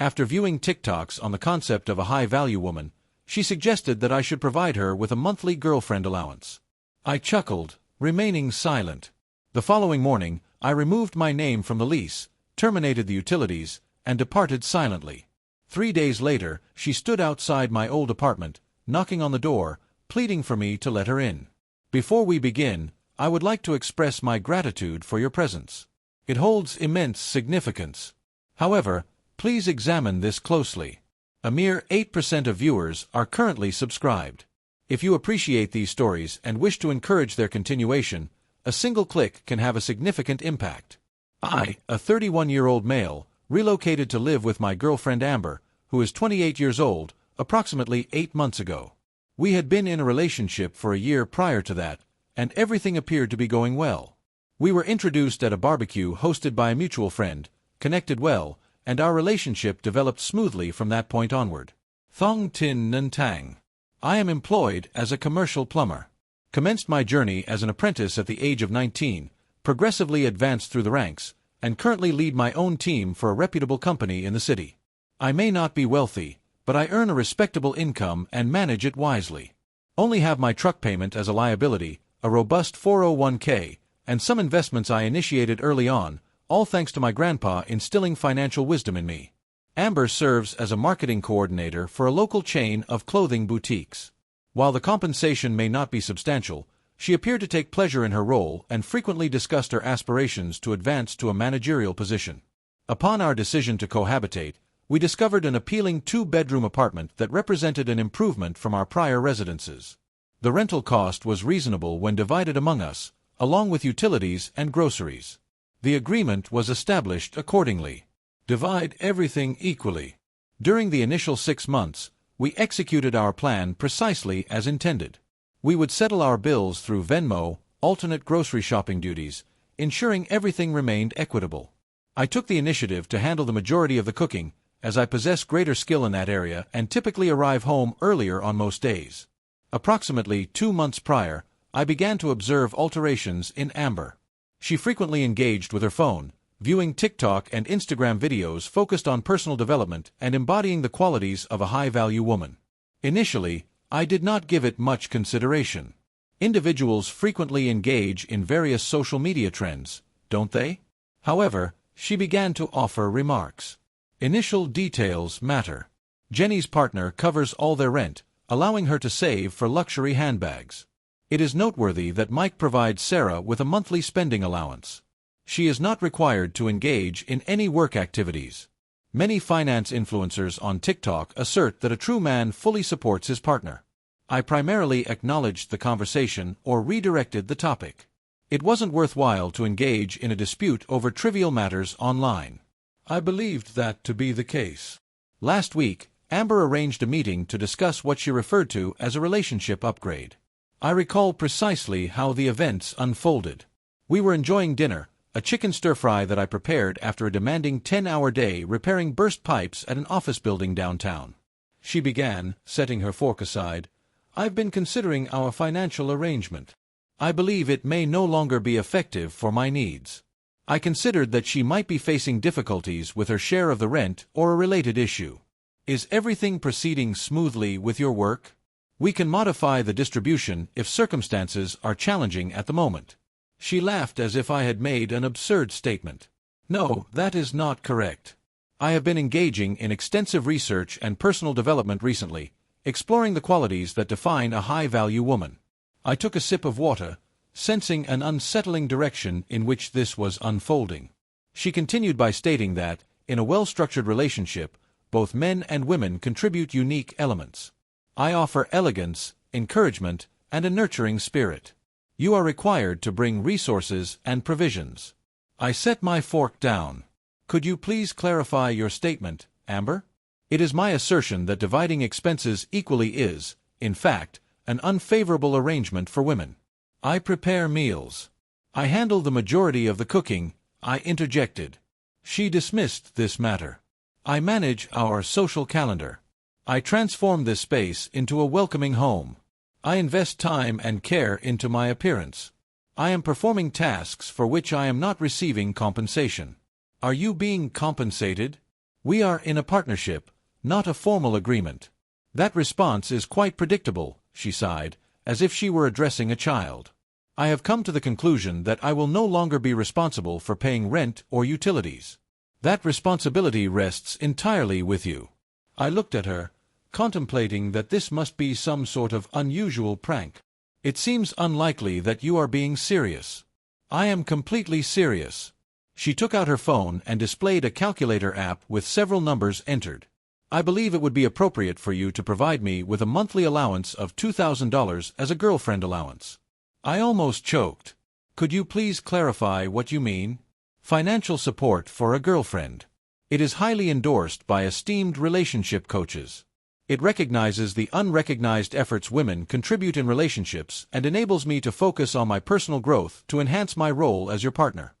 After viewing TikToks on the concept of a high-value woman, she suggested that I should provide her with a monthly girlfriend allowance. I chuckled, remaining silent. The following morning, I removed my name from the lease, terminated the utilities, and departed silently. 3 days later, she stood outside my old apartment, knocking on the door, pleading for me to let her in. Before we begin, I would like to express my gratitude for your presence. It holds immense significance. However, please examine this closely. A mere 8% of viewers are currently subscribed. If you appreciate these stories and wish to encourage their continuation, a single click can have a significant impact. I, a 31-year-old male, relocated to live with my girlfriend Amber, who is 28 years old, approximately 8 months ago. We had been in a relationship for a year prior to that, and everything appeared to be going well. We were introduced at a barbecue hosted by a mutual friend, connected well, and our relationship developed smoothly from that point onward. Thong Tin Nun Tang. I am employed as a commercial plumber. Commenced my journey as an apprentice at the age of 19, progressively advanced through the ranks, and currently lead my own team for a reputable company in the city. I may not be wealthy, but I earn a respectable income and manage it wisely. Only have my truck payment as a liability, a robust 401k, and some investments I initiated early on, all thanks to my grandpa instilling financial wisdom in me. Amber serves as a marketing coordinator for a local chain of clothing boutiques. While the compensation may not be substantial, she appeared to take pleasure in her role and frequently discussed her aspirations to advance to a managerial position. Upon our decision to cohabitate, we discovered an appealing 2-bedroom apartment that represented an improvement from our prior residences. The rental cost was reasonable when divided among us, along with utilities and groceries. The agreement was established accordingly. Divide everything equally. During the initial 6 months, we executed our plan precisely as intended. We would settle our bills through Venmo, alternate grocery shopping duties, ensuring everything remained equitable. I took the initiative to handle the majority of the cooking, as I possess greater skill in that area and typically arrive home earlier on most days. Approximately 2 months prior, I began to observe alterations in Amber. She frequently engaged with her phone, viewing TikTok and Instagram videos focused on personal development and embodying the qualities of a high-value woman. Initially, I did not give it much consideration. Individuals frequently engage in various social media trends, don't they? However, she began to offer remarks. Initial details matter. Jenny's partner covers all their rent, allowing her to save for luxury handbags. It is noteworthy that Mike provides Sarah with a monthly spending allowance. She is not required to engage in any work activities. Many finance influencers on TikTok assert that a true man fully supports his partner. I primarily acknowledged the conversation or redirected the topic. It wasn't worthwhile to engage in a dispute over trivial matters online. I believed that to be the case. Last week, Amber arranged a meeting to discuss what she referred to as a relationship upgrade. I recall precisely how the events unfolded. We were enjoying dinner, a chicken stir-fry that I prepared after a demanding 10-hour day repairing burst pipes at an office building downtown. She began, setting her fork aside, "I've been considering our financial arrangement. I believe it may no longer be effective for my needs." I considered that she might be facing difficulties with her share of the rent or a related issue. "Is everything proceeding smoothly with your work? We can modify the distribution if circumstances are challenging at the moment." She laughed as if I had made an absurd statement. "No, that is not correct. I have been engaging in extensive research and personal development recently, exploring the qualities that define a high-value woman." I took a sip of water, sensing an unsettling direction in which this was unfolding. She continued by stating that, in a well-structured relationship, both men and women contribute unique elements. I offer elegance, encouragement, and a nurturing spirit. You are required to bring resources and provisions. I set my fork down. Could you please clarify your statement, Amber? It is my assertion that dividing expenses equally is, in fact, an unfavorable arrangement for women. I prepare meals. I handle the majority of the cooking, I interjected. She dismissed this matter. I manage our social calendar. I transform this space into a welcoming home. I invest time and care into my appearance. I am performing tasks for which I am not receiving compensation. Are you being compensated? We are in a partnership, not a formal agreement. That response is quite predictable, she sighed, as if she were addressing a child. I have come to the conclusion that I will no longer be responsible for paying rent or utilities. That responsibility rests entirely with you. I looked at her, contemplating that this must be some sort of unusual prank. It seems unlikely that you are being serious. I am completely serious. She took out her phone and displayed a calculator app with several numbers entered. I believe it would be appropriate for you to provide me with a monthly allowance of $2,000 as a girlfriend allowance. I almost choked. Could you please clarify what you mean? Financial support for a girlfriend. It is highly endorsed by esteemed relationship coaches. It recognizes the unrecognized efforts women contribute in relationships and enables me to focus on my personal growth to enhance my role as your partner.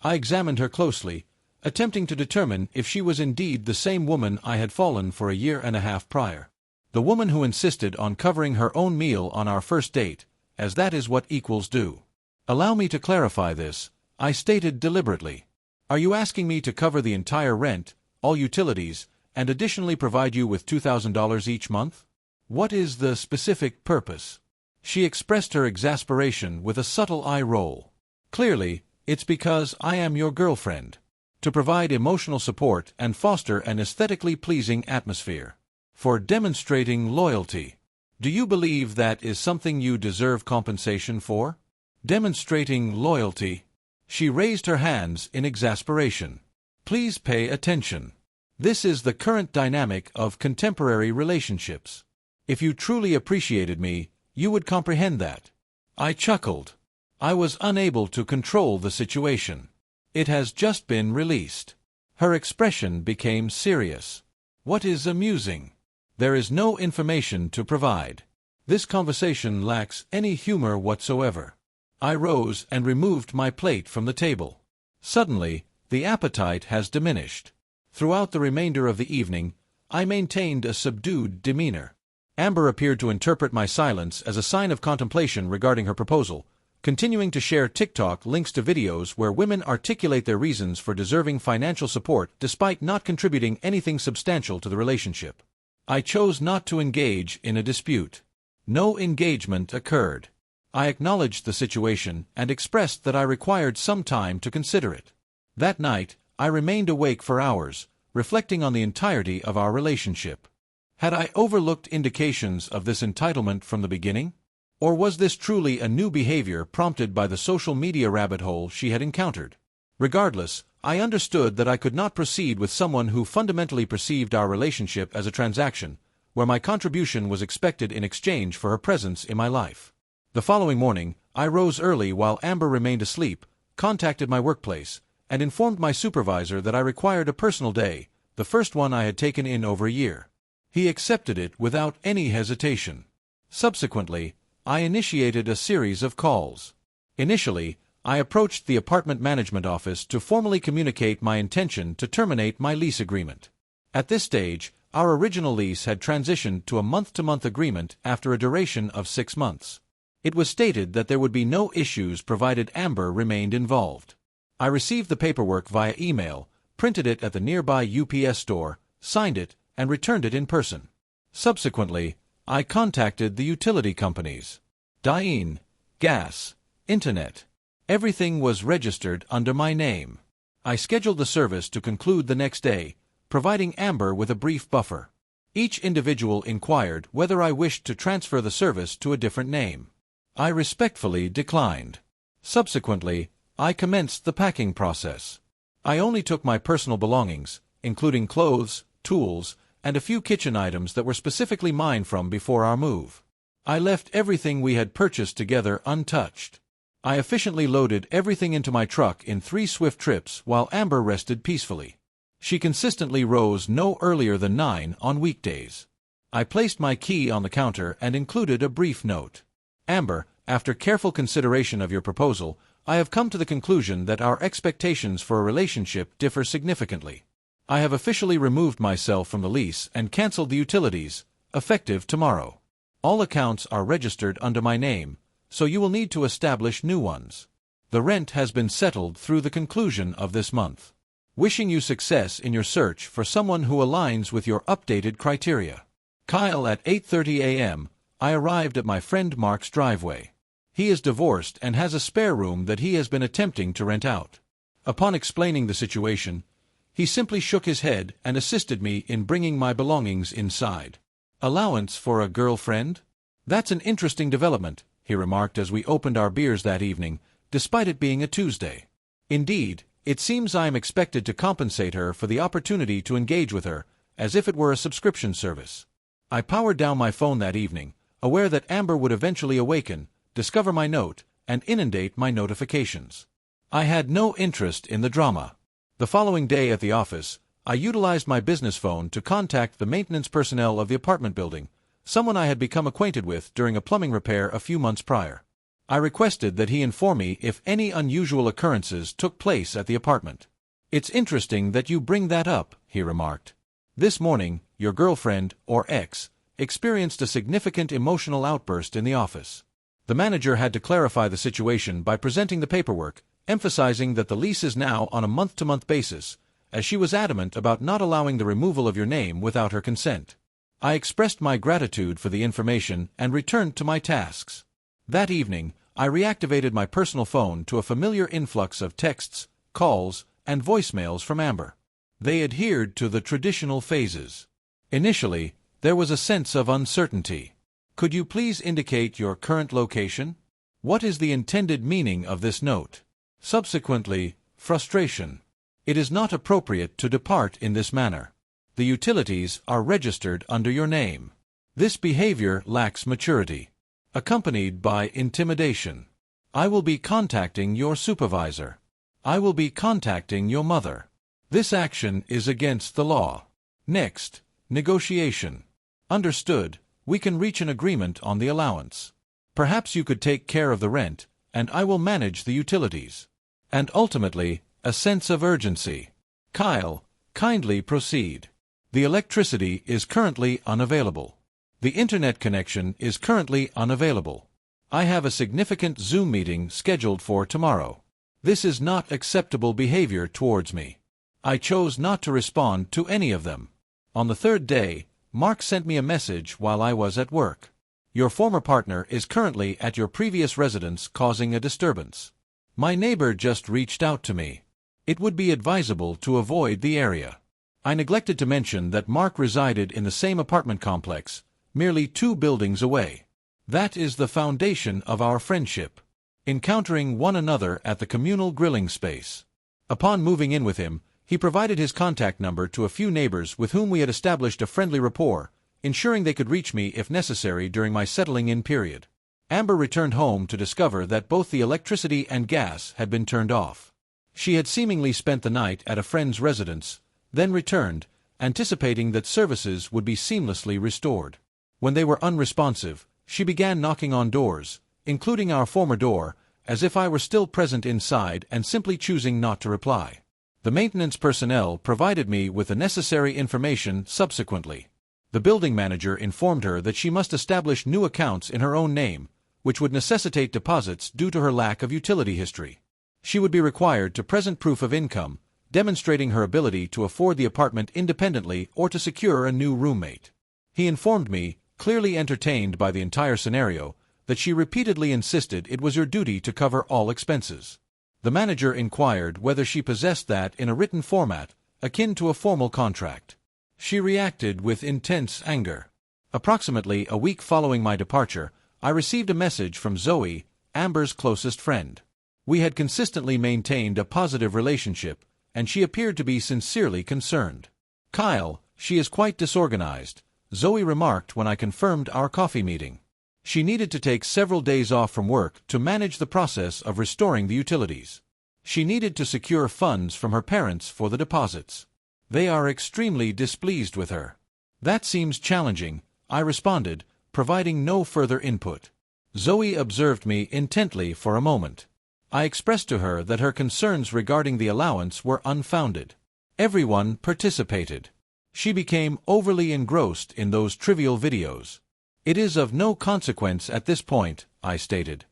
I examined her closely, attempting to determine if she was indeed the same woman I had fallen for a year and a half prior. The woman who insisted on covering her own meal on our first date, as that is what equals do. Allow me to clarify this, I stated deliberately. Are you asking me to cover the entire rent, all utilities, and additionally provide you with $2,000 each month? What is the specific purpose? She expressed her exasperation with a subtle eye roll. Clearly, it's because I am your girlfriend. To provide emotional support and foster an aesthetically pleasing atmosphere. For demonstrating loyalty. Do you believe that is something you deserve compensation for? Demonstrating loyalty. She raised her hands in exasperation. Please pay attention. This is the current dynamic of contemporary relationships. If you truly appreciated me, you would comprehend that. I chuckled. I was unable to control the situation. It has just been released. Her expression became serious. What is amusing? There is no information to provide. This conversation lacks any humor whatsoever. I rose and removed my plate from the table. Suddenly, the appetite has diminished. Throughout the remainder of the evening, I maintained a subdued demeanor. Amber appeared to interpret my silence as a sign of contemplation regarding her proposal, continuing to share TikTok links to videos where women articulate their reasons for deserving financial support despite not contributing anything substantial to the relationship. I chose not to engage in a dispute. No engagement occurred. I acknowledged the situation and expressed that I required some time to consider it. That night, I remained awake for hours, reflecting on the entirety of our relationship. Had I overlooked indications of this entitlement from the beginning? Or was this truly a new behavior prompted by the social media rabbit hole she had encountered? Regardless, I understood that I could not proceed with someone who fundamentally perceived our relationship as a transaction, where my contribution was expected in exchange for her presence in my life. The following morning, I rose early while Amber remained asleep, contacted my workplace, and informed my supervisor that I required a personal day, the first one I had taken in over a year. He accepted it without any hesitation. Subsequently, I initiated a series of calls. Initially, I approached the apartment management office to formally communicate my intention to terminate my lease agreement. At this stage, our original lease had transitioned to a month-to-month agreement after a duration of 6 months. It was stated that there would be no issues provided Amber remained involved. I received the paperwork via email, printed it at the nearby UPS store, signed it, and returned it in person. Subsequently, I contacted the utility companies. Diane, gas, internet. Everything was registered under my name. I scheduled the service to conclude the next day, providing Amber with a brief buffer. Each individual inquired whether I wished to transfer the service to a different name. I respectfully declined. Subsequently, I commenced the packing process. I only took my personal belongings, including clothes, tools, and a few kitchen items that were specifically mine from before our move. I left everything we had purchased together untouched. I efficiently loaded everything into my truck in 3 swift trips while Amber rested peacefully. She consistently rose no earlier than 9 on weekdays. I placed my key on the counter and included a brief note. Amber, after careful consideration of your proposal, I have come to the conclusion that our expectations for a relationship differ significantly. I have officially removed myself from the lease and canceled the utilities, effective tomorrow. All accounts are registered under my name, so you will need to establish new ones. The rent has been settled through the conclusion of this month. Wishing you success in your search for someone who aligns with your updated criteria. Kyle. At 8:30 a.m., I arrived at my friend Mark's driveway. He is divorced and has a spare room that he has been attempting to rent out. Upon explaining the situation, he simply shook his head and assisted me in bringing my belongings inside. Allowance for a girlfriend? That's an interesting development, he remarked as we opened our beers that evening, despite it being a Tuesday. Indeed, it seems I am expected to compensate her for the opportunity to engage with her, as if it were a subscription service. I powered down my phone that evening, aware that Amber would eventually awaken, discover my note, and inundate my notifications. I had no interest in the drama. The following day at the office, I utilized my business phone to contact the maintenance personnel of the apartment building, someone I had become acquainted with during a plumbing repair a few months prior. I requested that he inform me if any unusual occurrences took place at the apartment. It's interesting that you bring that up, he remarked. This morning, your girlfriend, or ex, experienced a significant emotional outburst in the office. The manager had to clarify the situation by presenting the paperwork, emphasizing that the lease is now on a month-to-month basis, as she was adamant about not allowing the removal of your name without her consent. I expressed my gratitude for the information and returned to my tasks. That evening, I reactivated my personal phone to a familiar influx of texts, calls, and voicemails from Amber. They adhered to the traditional phases. Initially, there was a sense of uncertainty. Could you please indicate your current location? What is the intended meaning of this note? Subsequently, frustration. It is not appropriate to depart in this manner. The utilities are registered under your name. This behavior lacks maturity. Accompanied by intimidation. I will be contacting your supervisor. I will be contacting your mother. This action is against the law. Next, negotiation. Understood, we can reach an agreement on the allowance. Perhaps you could take care of the rent, and I will manage the utilities. And ultimately, a sense of urgency. Kyle, kindly proceed. The electricity is currently unavailable. The internet connection is currently unavailable. I have a significant Zoom meeting scheduled for tomorrow. This is not acceptable behavior towards me. I chose not to respond to any of them. On the third day, Mark sent me a message while I was at work. Your former partner is currently at your previous residence causing a disturbance. My neighbor just reached out to me. It would be advisable to avoid the area. I neglected to mention that Mark resided in the same apartment complex, merely 2 buildings away. That is the foundation of our friendship. Encountering one another at the communal grilling space. Upon moving in with him, he provided his contact number to a few neighbors with whom we had established a friendly rapport, ensuring they could reach me if necessary during my settling-in period. Amber returned home to discover that both the electricity and gas had been turned off. She had seemingly spent the night at a friend's residence, then returned, anticipating that services would be seamlessly restored. When they were unresponsive, she began knocking on doors, including our former door, as if I were still present inside and simply choosing not to reply. The maintenance personnel provided me with the necessary information subsequently. The building manager informed her that she must establish new accounts in her own name, which would necessitate deposits due to her lack of utility history. She would be required to present proof of income, demonstrating her ability to afford the apartment independently or to secure a new roommate. He informed me, clearly entertained by the entire scenario, that she repeatedly insisted it was your duty to cover all expenses. The manager inquired whether she possessed that in a written format, akin to a formal contract. She reacted with intense anger. Approximately a week following my departure, I received a message from Zoe, Amber's closest friend. We had consistently maintained a positive relationship, and she appeared to be sincerely concerned. Kyle, she is quite disorganized, Zoe remarked when I confirmed our coffee meeting. She needed to take several days off from work to manage the process of restoring the utilities. She needed to secure funds from her parents for the deposits. They are extremely displeased with her. That seems challenging, I responded, providing no further input. Zoe observed me intently for a moment. I expressed to her that her concerns regarding the allowance were unfounded. Everyone participated. She became overly engrossed in those trivial videos. It is of no consequence at this point, I stated.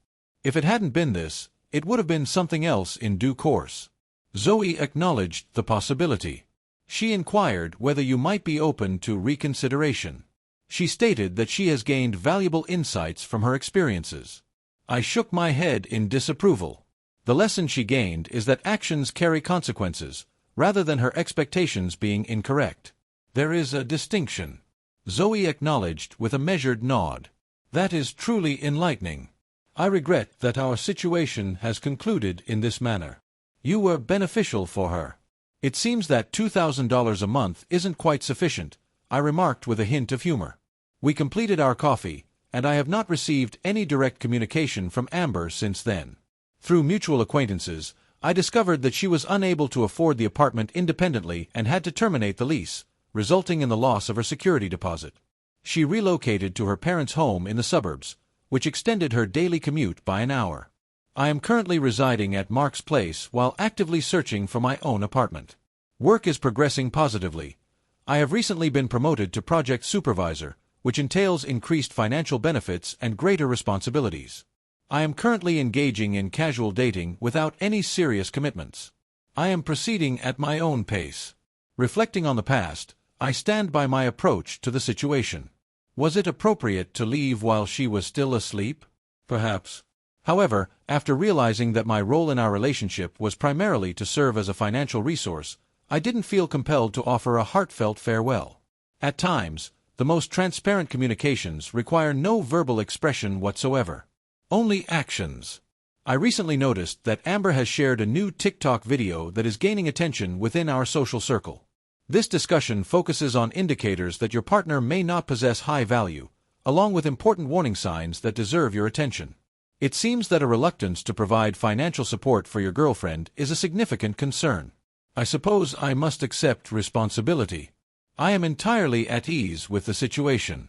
If it hadn't been this, it would have been something else in due course. Zoe acknowledged the possibility. She inquired whether you might be open to reconsideration. She stated that she has gained valuable insights from her experiences. I shook my head in disapproval. The lesson she gained is that actions carry consequences, rather than her expectations being incorrect. There is a distinction. Zoe acknowledged with a measured nod. That is truly enlightening. I regret that our situation has concluded in this manner. You were beneficial for her. It seems that $2,000 a month isn't quite sufficient, I remarked with a hint of humor. We completed our coffee, and I have not received any direct communication from Amber since then. Through mutual acquaintances, I discovered that she was unable to afford the apartment independently and had to terminate the lease, resulting in the loss of her security deposit. She relocated to her parents' home in the suburbs, which extended her daily commute by an hour. I am currently residing at Mark's place while actively searching for my own apartment. Work is progressing positively. I have recently been promoted to project supervisor, which entails increased financial benefits and greater responsibilities. I am currently engaging in casual dating without any serious commitments. I am proceeding at my own pace. Reflecting on the past, I stand by my approach to the situation. Was it appropriate to leave while she was still asleep? Perhaps. However, after realizing that my role in our relationship was primarily to serve as a financial resource, I didn't feel compelled to offer a heartfelt farewell. At times, the most transparent communications require no verbal expression whatsoever. Only actions. I recently noticed that Amber has shared a new TikTok video that is gaining attention within our social circle. This discussion focuses on indicators that your partner may not possess high value, along with important warning signs that deserve your attention. It seems that a reluctance to provide financial support for your girlfriend is a significant concern. I suppose I must accept responsibility. I am entirely at ease with the situation.